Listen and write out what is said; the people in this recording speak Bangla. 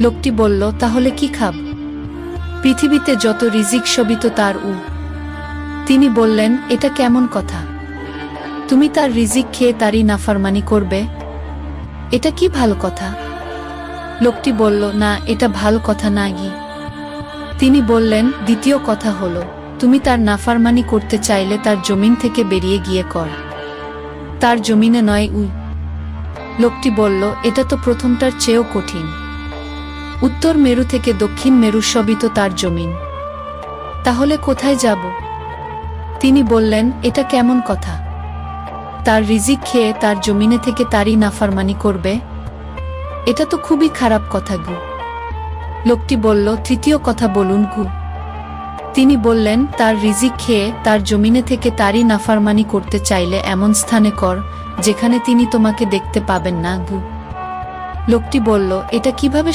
লোকটি বলল, তাহলে কি খাব? পৃথিবীতে যত রিজিক সবই তো তার। তিনি বললেন, এটা কেমন কথা? তুমি তার রিজিক খেয়ে তারই নাফরমানি করবে? এটা কি ভালো কথা? লোকটি বলল, না, এটা ভালো কথা না গি। তিনি বললেন, দ্বিতীয় কথা হলো, তুমি তার নাফরমানি করতে চাইলে তার জমিন থেকে বেরিয়ে গিয়ে কর, তার জমিনে নয়। লোকটি বলল, এটা তো প্রথমটার চেয়েও কঠিন। উত্তর মেরু থেকে দক্ষিণ মেরু সবই তো তার জমিন, তাহলে কোথায় যাব? তিনি বললেন, এটা কেমন কথা? তার রিজিক খেয়ে তার জমিনে থেকে তারই নাফরমানি করবে? এটা তো খুবই খারাপ কথা গু। লোকটি বলল, তৃতীয় কথা বলুন গু। তিনি বললেন, তার রিজিক খেয়ে তার জমিনে থেকে তারই নাফরমানি করতে চাইলে এমন স্থানে কর যেখানে তিনি তোমাকে দেখতে পাবেন না গু। লোকটি বলল, এটা কিভাবে